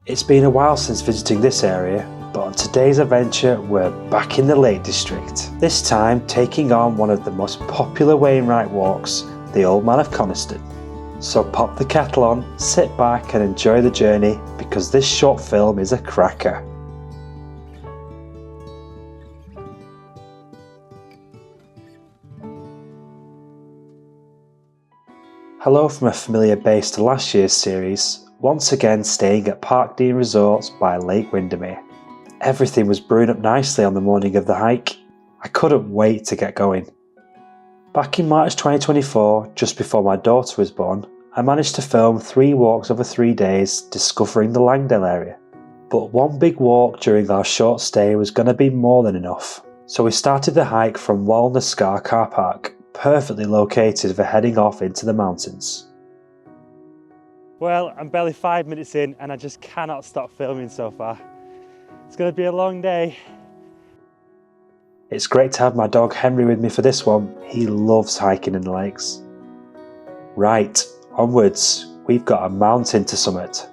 It's been a while since visiting this area, but on today's adventure we're back in the Lake District. This time taking on one of the most popular wainwright walks, the Old Man of Coniston. So pop the kettle on, sit back and enjoy the journey because this short film is a cracker. Hello from a familiar base to last year's series, once again staying at Parkdean Resorts by Lake Windermere. Everything was brewing up nicely on the morning of the hike. I couldn't wait to get going. Back in March 2024, just before my daughter was born, I managed to film 3 walks over 3 days discovering the Langdale area. But one big walk during our short stay was going to be more than enough. So we started the hike from Walna Scar Carpark, perfectly located for heading off into the mountains. Well, I'm barely 5 minutes in and I just cannot stop filming so far. It's going to be a long day. It's great to have my dog Henry with me for this one. He loves hiking in the lakes. Right, onwards. We've got a mountain to summit.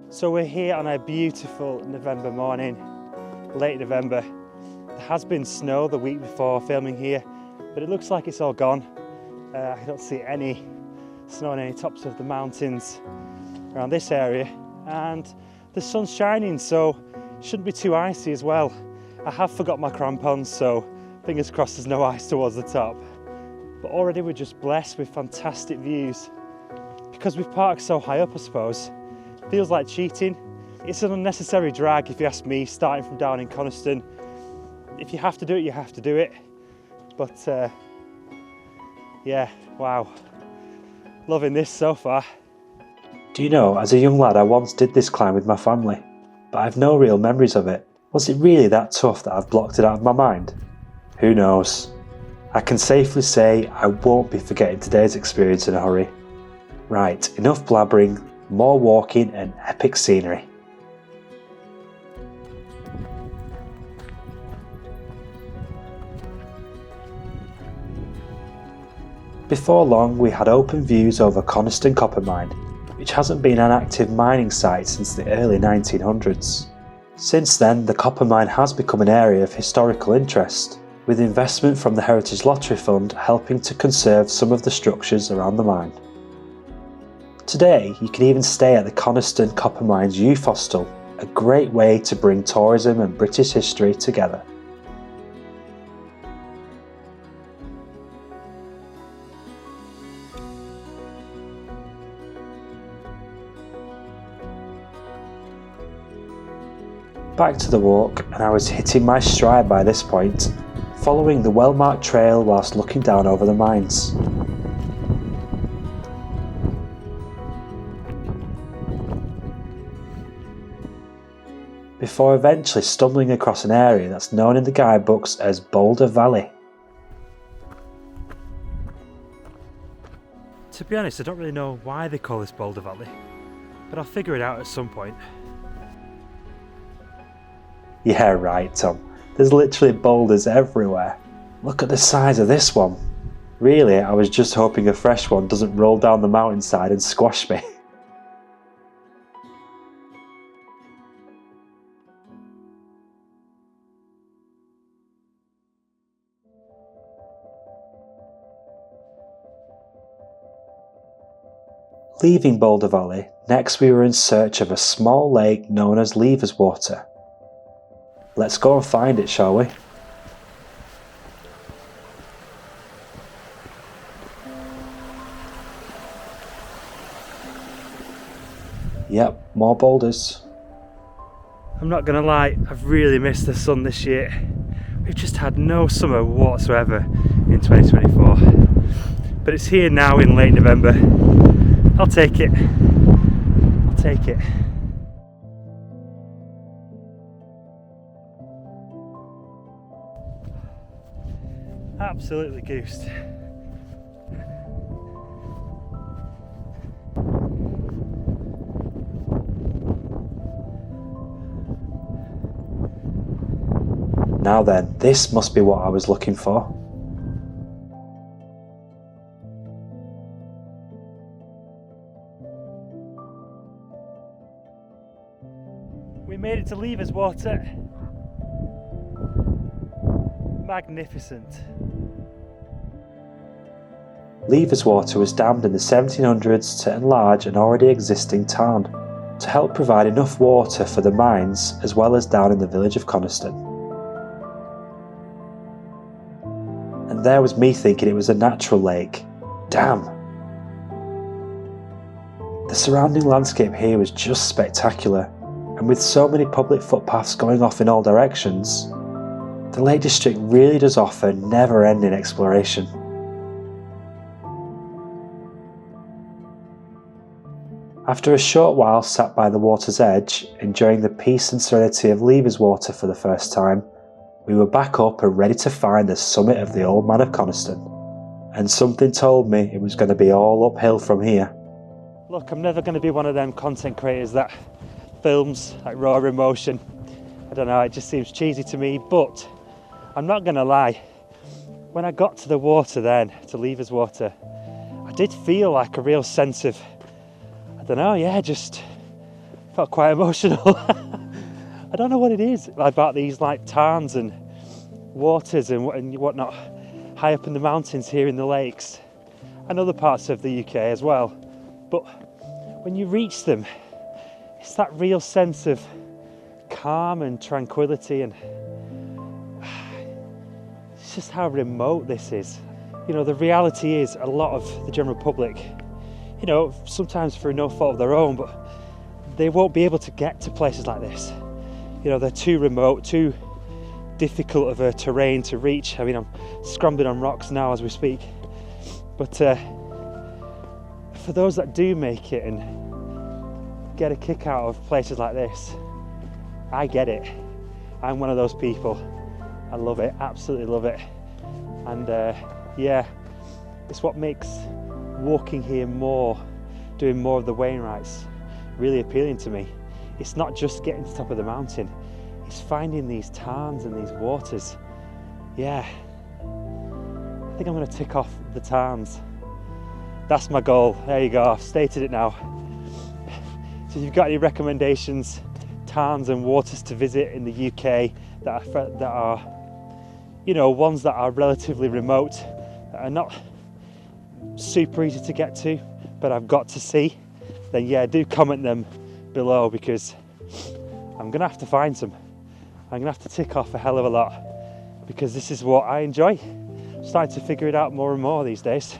So we're here on a beautiful November morning, late November. There has been snow the week before filming here, but it looks like it's all gone. I don't see any snow on any tops of the mountains around this area, and the sun's shining, so it shouldn't be too icy as well. I have forgot my crampons, so fingers crossed there's no ice towards the top. But already we're just blessed with fantastic views. Because we've parked so high up, I suppose, it feels like cheating. It's an unnecessary drag if you ask me, starting from down in Coniston. If you have to do it, you have to do it. But yeah, wow, loving this so far. Do you know, as a young lad I once did this climb with my family, but I've no real memories of it. Was it really that tough that I've blocked it out of my mind? Who knows? I can safely say I won't be forgetting today's experience in a hurry. Right, enough blabbering, more walking and epic scenery. Before long we had open views over Coniston Copper Mine, which hasn't been an active mining site since the early 1900s. Since then, the copper mine has become an area of historical interest, with investment from the Heritage Lottery Fund helping to conserve some of the structures around the mine. Today, you can even stay at the Coniston Copper Mines Youth Hostel, a great way to bring tourism and British history together. Back to the walk, and I was hitting my stride by this point, following the well-marked trail whilst looking down over the mines. Before eventually stumbling across an area that's known in the guidebooks as Boulder Valley. To be honest, I don't really know why they call this Boulder Valley, but I'll figure it out at some point. Yeah, right, Tom. There's literally boulders everywhere. Look at the size of this one. Really, I was just hoping a fresh one doesn't roll down the mountainside and squash me. Leaving Boulder Valley, next we were in search of a small lake known as Lever's Water. Let's go and find it, shall we? Yep, more boulders. I'm not gonna lie, I've really missed the sun this year. We've just had no summer whatsoever in 2024. But it's here now in late November. I'll take it. I'll take it. Absolutely goosed. Now then, this must be what I was looking for. We made it to Levers Water. Magnificent. Levers Water was dammed in the 1700s to enlarge an already existing tarn, to help provide enough water for the mines as well as down in the village of Coniston. And there was me thinking it was a natural lake. Damn! The surrounding landscape here was just spectacular, and with so many public footpaths going off in all directions, the Lake District really does offer never-ending exploration. After a short while sat by the water's edge, enjoying the peace and serenity of Levers Water for the first time, we were back up and ready to find the summit of the Old Man of Coniston. And something told me it was going to be all uphill from here. Look, I'm never going to be one of them content creators that films like raw emotion. I don't know, it just seems cheesy to me, but I'm not going to lie. When I got to the water then, to Levers Water, I did feel like a real sense of, I don't know, yeah, just felt quite emotional. I don't know what it is about these like tarns and waters and whatnot high up in the mountains here in the lakes and other parts of the UK as well. But when you reach them, it's that real sense of calm and tranquility, and it's just how remote this is. You know, the reality is a lot of the general public, you know, sometimes through no fault of their own, but they won't be able to get to places like this. You know, they're too remote, too difficult of a terrain to reach. I mean, I'm scrambling on rocks now as we speak. But for those that do make it and get a kick out of places like this, I get it. I'm one of those people. I love it, absolutely love it. And yeah, it's what makes walking here more, doing more of the wainwrights, really appealing to me. It's not just getting to the top of the mountain, it's finding these tarns and these waters. Yeah, I think I'm going to tick off the tarns. That's my goal. There you go, I've stated it now. So if you've got any recommendations, tarns and waters to visit in the UK that are, you know, ones that are relatively remote, that are not super easy to get to, but I've got to see, then yeah, do comment them below, because I'm gonna have to find some. I'm gonna have to tick off a hell of a lot, because this is what I enjoy. I'm starting to figure it out more and more these days.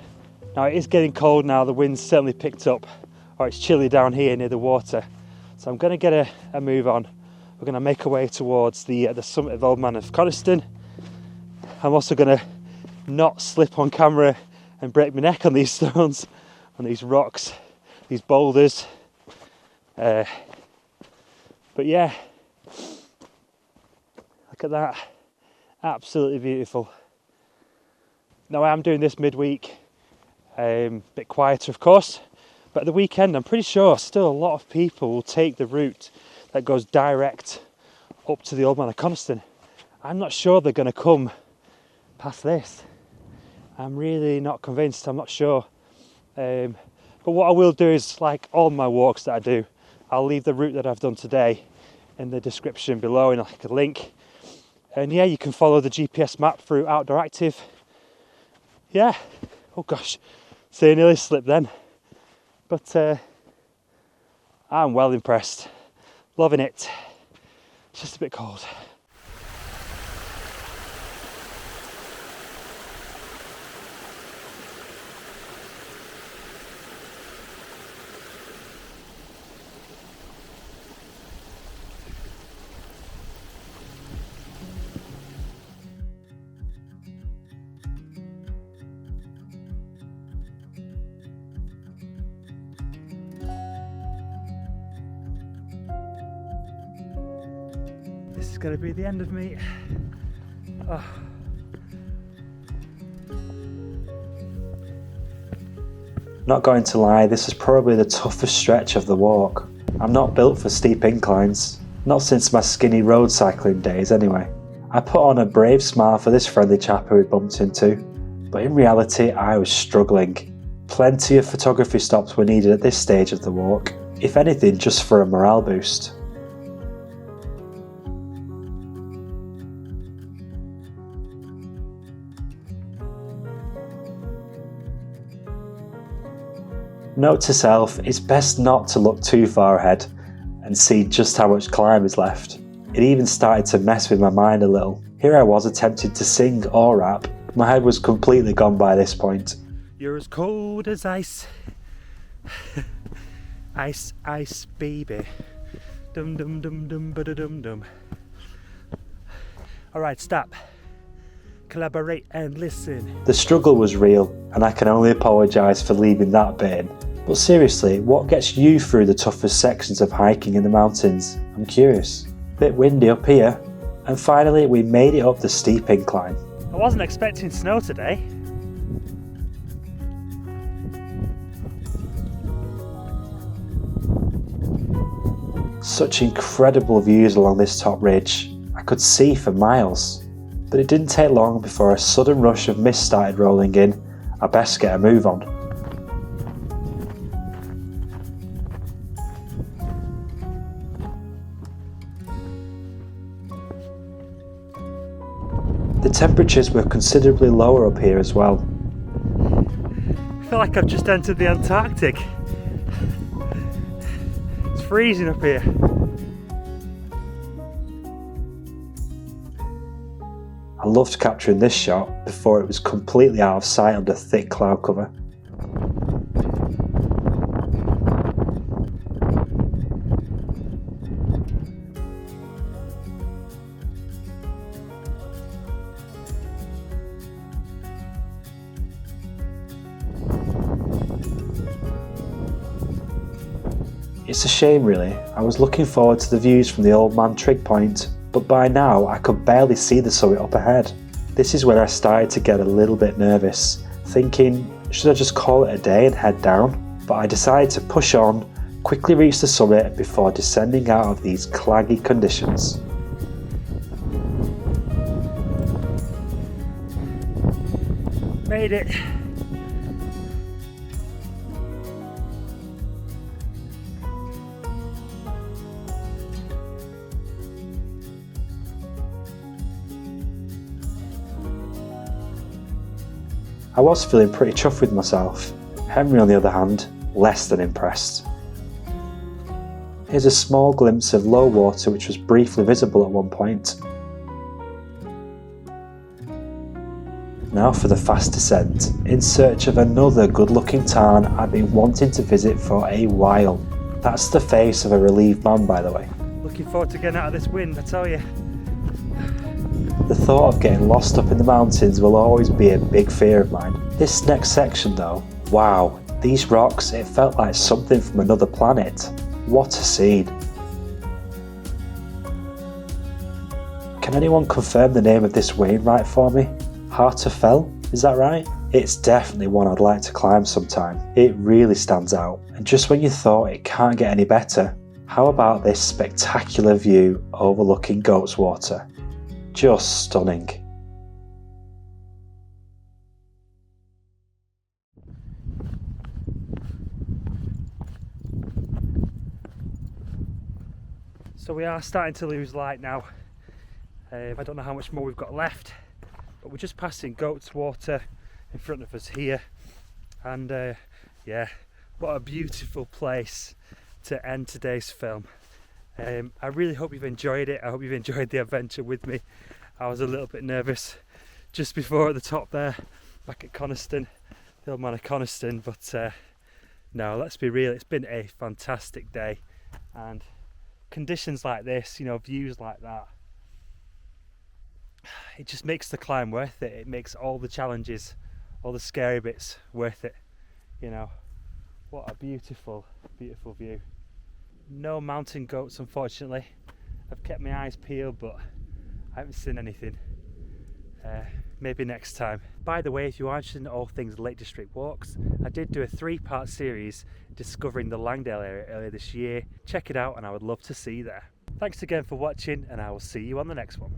Now it is getting cold now, the wind's certainly picked up, or it's chilly down here near the water. So I'm gonna get a move on. We're gonna make our way towards the summit of Old Man of Coniston. I'm also gonna not slip on camera and break my neck on these stones, on these rocks, these boulders. But yeah, look at that, absolutely beautiful. Now I am doing this midweek, bit quieter of course, but at the weekend I'm pretty sure still a lot of people will take the route that goes direct up to the Old Man of Coniston. I'm not sure they're going to come past this. I'm really not convinced, I'm not sure. But what I will do is, like all my walks that I do, I'll leave the route that I've done today in the description below in like a link. And yeah, you can follow the GPS map through Outdoor Active. Yeah, oh gosh, so I nearly slipped then. But I'm well impressed, loving it. It's just a bit cold. This is going to be the end of me. Oh. Not going to lie, this is probably the toughest stretch of the walk. I'm not built for steep inclines, not since my skinny road cycling days anyway. I put on a brave smile for this friendly chap who we bumped into, but in reality I was struggling. Plenty of photography stops were needed at this stage of the walk, if anything just for a morale boost. Note to self, it's best not to look too far ahead and see just how much climb is left. It even started to mess with my mind a little. Here I was attempting to sing or rap. My head was completely gone by this point. You're as cold as ice. Ice, ice, baby. Dum dum dum dum ba da dum dum. Alright, stop. Collaborate and listen. The struggle was real, and I can only apologise for leaving that bit in. But seriously, what gets you through the toughest sections of hiking in the mountains? I'm curious. Bit windy up here, and finally we made it up the steep incline. I wasn't expecting snow today. Such incredible views along this top ridge. I could see for miles. But it didn't take long before a sudden rush of mist started rolling in. I best get a move on. The temperatures were considerably lower up here as well. I feel like I've just entered the Antarctic. It's freezing up here. I loved capturing this shot before it was completely out of sight under thick cloud cover. It's a shame really. I was looking forward to the views from the Old Man trig point, but by now I could barely see the summit up ahead. This is when I started to get a little bit nervous, thinking, should I just call it a day and head down? But I decided to push on, quickly reach the summit before descending out of these claggy conditions. Made it. I was feeling pretty chuffed with myself. Henry on the other hand, less than impressed. Here's a small glimpse of low water which was briefly visible at one point. Now for the fast descent, in search of another good looking tarn I've been wanting to visit for a while. That's the face of a relieved man, by the way. Looking forward to getting out of this wind, I tell you. The thought of getting lost up in the mountains will always be a big fear of mine. This next section though, wow, these rocks, it felt like something from another planet. What a scene. Can anyone confirm the name of this wainwright for me? Fell, is that right? It's definitely one I'd like to climb sometime. It really stands out. And just when you thought it can't get any better, how about this spectacular view overlooking Goat's Water? Just stunning. So we are starting to lose light now. I don't know how much more we've got left, but we're just passing Goat's Water in front of us here, and yeah, what a beautiful place to end today's film. I really hope you've enjoyed it. I hope you've enjoyed the adventure with me. I was a little bit nervous just before at the top there, back at Coniston, the Old Man of Coniston, but no, let's be real, it's been a fantastic day, and conditions like this, you know, views like that, it just makes the climb worth it. It makes all the challenges, all the scary bits worth it, you know. What a beautiful, beautiful view. No mountain goats, unfortunately. I've kept my eyes peeled, but I haven't seen anything. Maybe next time. By the way, if you are interested in all things Lake District walks, I did do a 3-part series discovering the Langdale area earlier this year. Check it out and I would love to see you there. Thanks again for watching, and I will see you on the next one.